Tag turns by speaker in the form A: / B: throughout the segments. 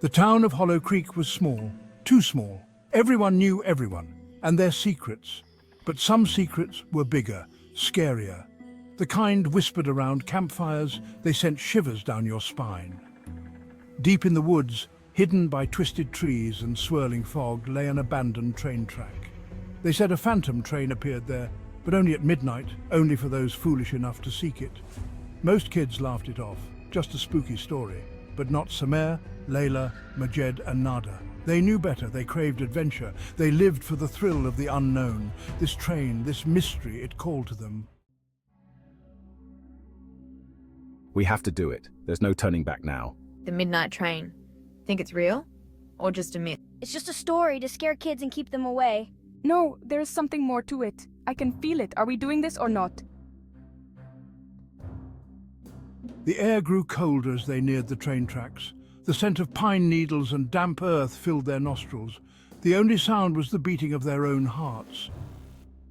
A: The town of Hollow Creek was small, too small. Everyone knew everyone, and their secrets. But some secrets were bigger, scarier. The kind whispered around campfires, they sent shivers down your spine. Deep in the woods, hidden by twisted trees and swirling fog, lay an abandoned train track. They said a phantom train appeared there, but only at midnight, only for those foolish enough to seek it. Most kids laughed it off, just a spooky story. But not Samer, Laila, Majed and Nada. They knew better, they craved adventure. They lived for the thrill of the unknown. This train, this mystery, it called to them.
B: We have to do it. There's no turning back now.
C: The midnight train. Think it's real? Or just a myth?
D: It's just a story to scare kids and keep them away.
E: No, there's something more to it. I can feel it. Are we doing this or not?
A: The air grew colder as they neared the train tracks. The scent of pine needles and damp earth filled their nostrils. The only sound was the beating of their own hearts.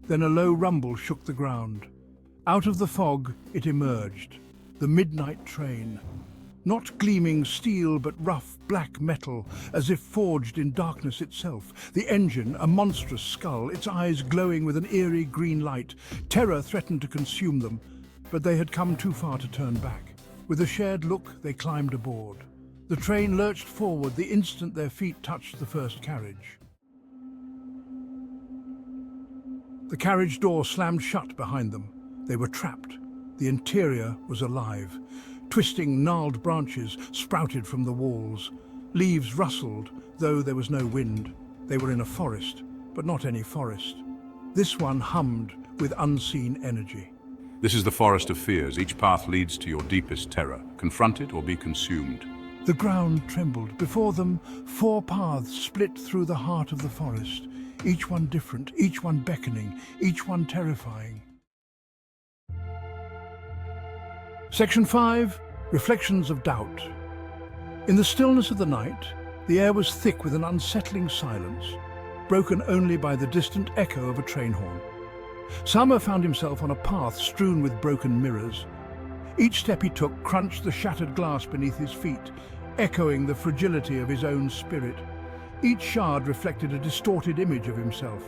A: Then a low rumble shook the ground. Out of the fog, it emerged. The midnight train. Not gleaming steel, but rough black metal, as if forged in darkness itself. The engine, a monstrous skull, its eyes glowing with an eerie green light. Terror threatened to consume them, but they had come too far to turn back. With a shared look, they climbed aboard. The train lurched forward the instant their feet touched the first carriage. The carriage door slammed shut behind them. They were trapped. The interior was alive. Twisting, gnarled branches sprouted from the walls. Leaves rustled, though there was no wind. They were in a forest, but not any forest. This one hummed with unseen energy.
F: This is the forest of fears. Each path leads to your deepest terror. Confront it or be consumed.
A: The ground trembled. Before them, 4 paths split through the heart of the forest. Each one different, each one beckoning, each one terrifying. Section 5, Reflections of Doubt. In the stillness of the night, the air was thick with an unsettling silence, broken only by the distant echo of a train horn. Summer found himself on a path strewn with broken mirrors. Each step he took crunched the shattered glass beneath his feet, echoing the fragility of his own spirit. Each shard reflected a distorted image of himself.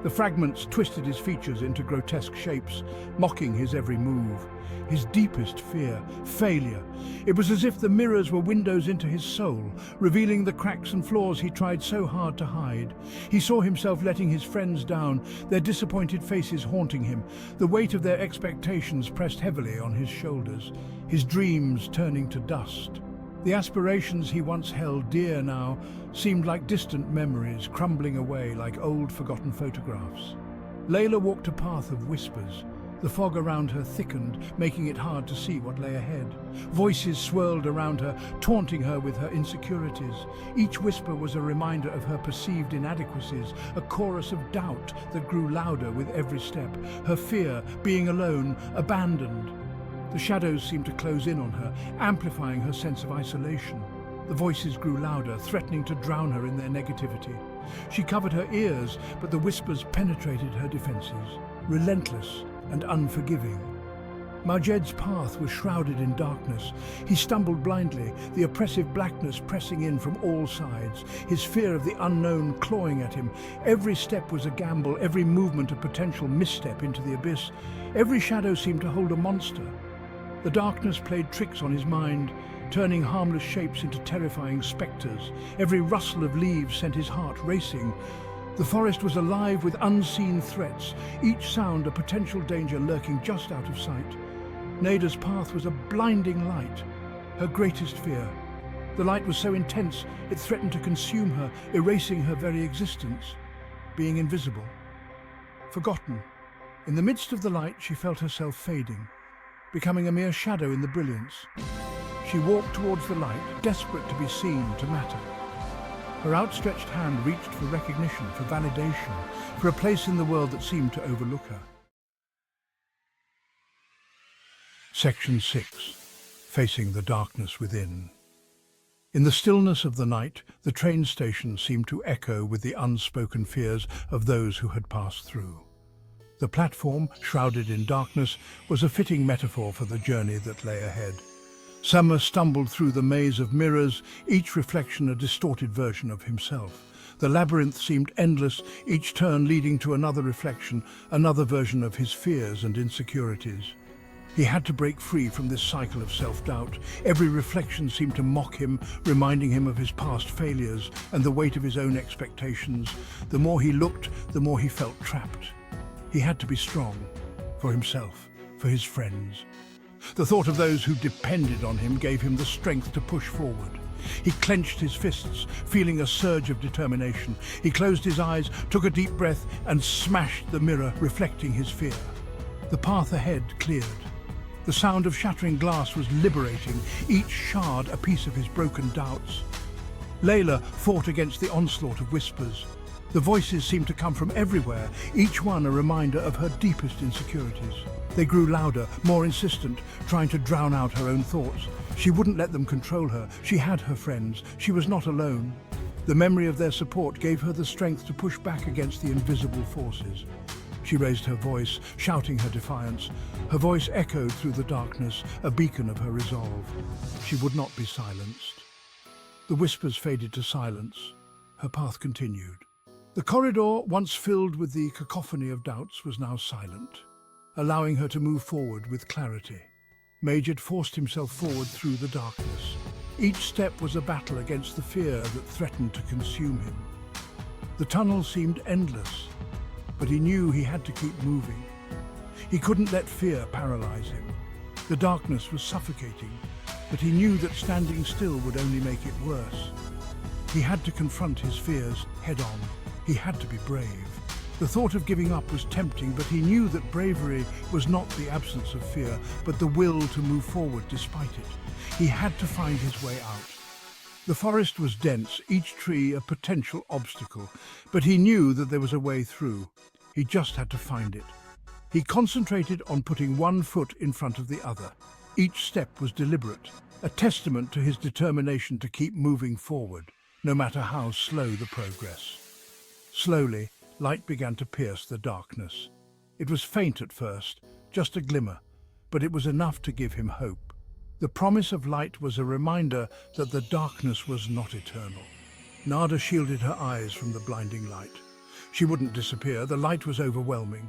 A: The fragments twisted his features into grotesque shapes, mocking his every move. His deepest fear, failure. It was as if the mirrors were windows into his soul, revealing the cracks and flaws he tried so hard to hide. He saw himself letting his friends down, their disappointed faces haunting him, the weight of their expectations pressed heavily on his shoulders, his dreams turning to dust. The aspirations he once held dear now seemed like distant memories, crumbling away like old forgotten photographs. Laila walked a path of whispers. The fog around her thickened, making it hard to see what lay ahead. Voices swirled around her, taunting her with her insecurities. Each whisper was a reminder of her perceived inadequacies, a chorus of doubt that grew louder with every step. Her fear, being alone, abandoned. The shadows seemed to close in on her, amplifying her sense of isolation. The voices grew louder, threatening to drown her in their negativity. She covered her ears, but the whispers penetrated her defenses, relentless and unforgiving. Majed's path was shrouded in darkness. He stumbled blindly, the oppressive blackness pressing in from all sides, his fear of the unknown clawing at him. Every step was a gamble, every movement a potential misstep into the abyss. Every shadow seemed to hold a monster. The darkness played tricks on his mind, turning harmless shapes into terrifying specters. Every rustle of leaves sent his heart racing. The forest was alive with unseen threats, each sound a potential danger lurking just out of sight. Nada's path was a blinding light, her greatest fear. The light was so intense it threatened to consume her, erasing her very existence, being invisible, forgotten. In the midst of the light, she felt herself fading, becoming a mere shadow in the brilliance. She walked towards the light, desperate to be seen, to matter. Her outstretched hand reached for recognition, for validation, for a place in the world that seemed to overlook her. Section 6. Facing the darkness within. In the stillness of the night, the train station seemed to echo with the unspoken fears of those who had passed through. The platform, shrouded in darkness, was a fitting metaphor for the journey that lay ahead. Summer stumbled through the maze of mirrors, each reflection a distorted version of himself. The labyrinth seemed endless, each turn leading to another reflection, another version of his fears and insecurities. He had to break free from this cycle of self-doubt. Every reflection seemed to mock him, reminding him of his past failures and the weight of his own expectations. The more he looked, the more he felt trapped. He had to be strong, for himself, for his friends. The thought of those who depended on him gave him the strength to push forward. He clenched his fists, feeling a surge of determination. He closed his eyes, took a deep breath, and smashed the mirror, reflecting his fear. The path ahead cleared. The sound of shattering glass was liberating, each shard a piece of his broken doubts. Laila fought against the onslaught of whispers. The voices seemed to come from everywhere, each one a reminder of her deepest insecurities. They grew louder, more insistent, trying to drown out her own thoughts. She wouldn't let them control her. She had her friends. She was not alone. The memory of their support gave her the strength to push back against the invisible forces. She raised her voice, shouting her defiance. Her voice echoed through the darkness, a beacon of her resolve. She would not be silenced. The whispers faded to silence. Her path continued. The corridor, once filled with the cacophony of doubts, was now silent, allowing her to move forward with clarity. Majed forced himself forward through the darkness. Each step was a battle against the fear that threatened to consume him. The tunnel seemed endless, but he knew he had to keep moving. He couldn't let fear paralyze him. The darkness was suffocating, but he knew that standing still would only make it worse. He had to confront his fears head-on. He had to be brave. The thought of giving up was tempting, but he knew that bravery was not the absence of fear, but the will to move forward despite it. He had to find his way out. The forest was dense, each tree a potential obstacle, but he knew that there was a way through. He just had to find it. He concentrated on putting one foot in front of the other. Each step was deliberate, a testament to his determination to keep moving forward, no matter how slow the progress. Slowly, light began to pierce the darkness. It was faint at first, just a glimmer, but it was enough to give him hope. The promise of light was a reminder that the darkness was not eternal. Nada shielded her eyes from the blinding light. She wouldn't disappear, the light was overwhelming.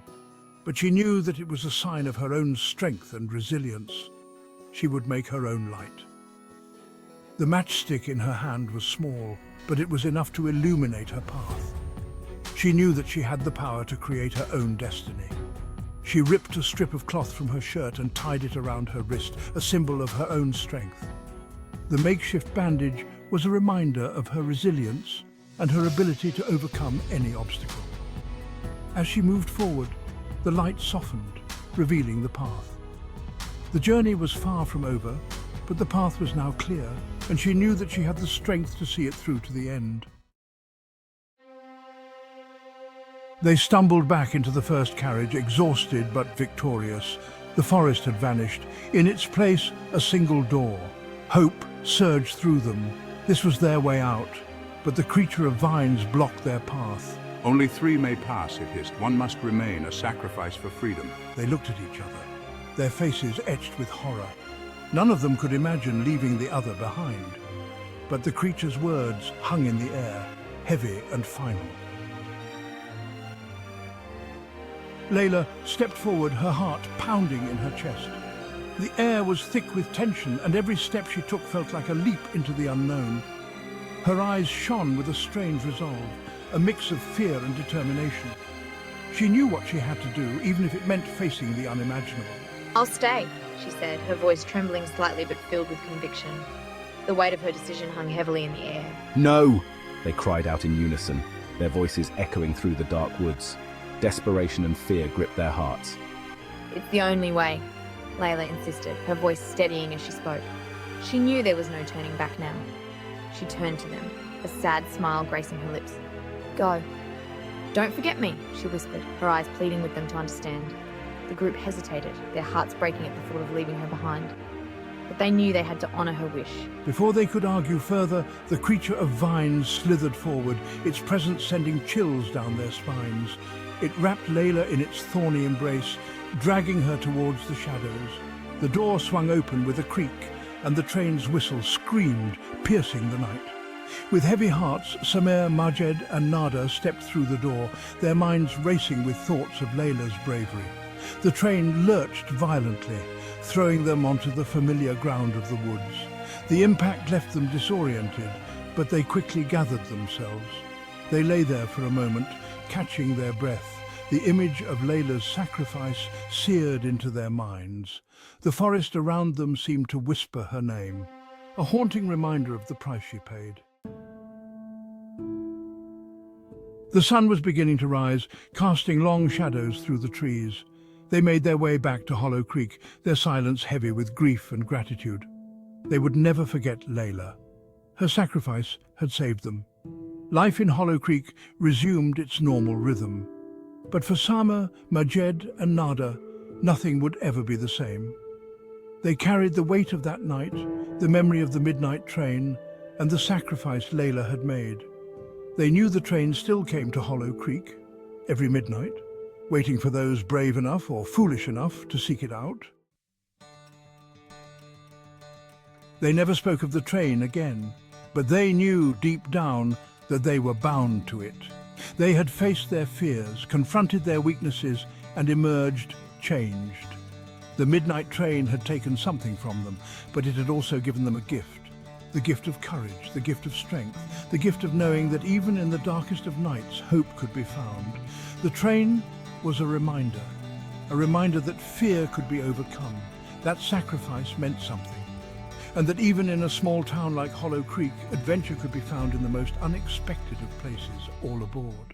A: But she knew that it was a sign of her own strength and resilience. She would make her own light. The matchstick in her hand was small, but it was enough to illuminate her path. She knew that she had the power to create her own destiny. She ripped a strip of cloth from her shirt and tied it around her wrist, a symbol of her own strength. The makeshift bandage was a reminder of her resilience and her ability to overcome any obstacle. As she moved forward, the light softened, revealing the path. The journey was far from over, but the path was now clear, and she knew that she had the strength to see it through to the end. They stumbled back into the first carriage, exhausted but victorious. The forest had vanished. In its place, a single door. Hope surged through them. This was their way out, but the creature of vines blocked their path.
F: Only 3 may pass, it hissed. One must remain, a sacrifice for freedom.
A: They looked at each other, their faces etched with horror. None of them could imagine leaving the other behind. But the creature's words hung in the air, heavy and final. Laila stepped forward, her heart pounding in her chest. The air was thick with tension, and every step she took felt like a leap into the unknown. Her eyes shone with a strange resolve, a mix of fear and determination. She knew what she had to do, even if it meant facing the unimaginable.
C: I'll stay, she said, her voice trembling slightly but filled with conviction. The weight of her decision hung heavily in the air.
B: No! They cried out in unison, their voices echoing through the dark woods. Desperation and fear gripped their hearts.
C: It's the only way, Laila insisted, her voice steadying as she spoke. She knew there was no turning back now. She turned to them, a sad smile gracing her lips. Go. Don't forget me, she whispered, her eyes pleading with them to understand. The group hesitated, their hearts breaking at the thought of leaving her behind. But they knew they had to honor her wish.
A: Before they could argue further, the creature of vines slithered forward, its presence sending chills down their spines. It wrapped Laila in its thorny embrace, dragging her towards the shadows. The door swung open with a creak, and the train's whistle screamed, piercing the night. With heavy hearts, Samer, Majed and Nada stepped through the door, their minds racing with thoughts of Layla's bravery. The train lurched violently, throwing them onto the familiar ground of the woods. The impact left them disoriented, but they quickly gathered themselves. They lay there for a moment, catching their breath, the image of Layla's sacrifice seared into their minds. The forest around them seemed to whisper her name, a haunting reminder of the price she paid. The sun was beginning to rise, casting long shadows through the trees. They made their way back to Hollow Creek, their silence heavy with grief and gratitude. They would never forget Layla. Her sacrifice had saved them. Life in Hollow Creek resumed its normal rhythm. But for Sama, Majed and Nada, nothing would ever be the same. They carried the weight of that night, the memory of the midnight train, and the sacrifice Layla had made. They knew the train still came to Hollow Creek every midnight, waiting for those brave enough or foolish enough to seek it out. They never spoke of the train again, but they knew deep down that they were bound to it. They had faced their fears, confronted their weaknesses, and emerged changed. The midnight train had taken something from them, but it had also given them a gift. The gift of courage, the gift of strength, the gift of knowing that even in the darkest of nights, hope could be found. The train was a reminder that fear could be overcome, that sacrifice meant something, and that even in a small town like Hollow Creek, adventure could be found in the most unexpected of places, all aboard.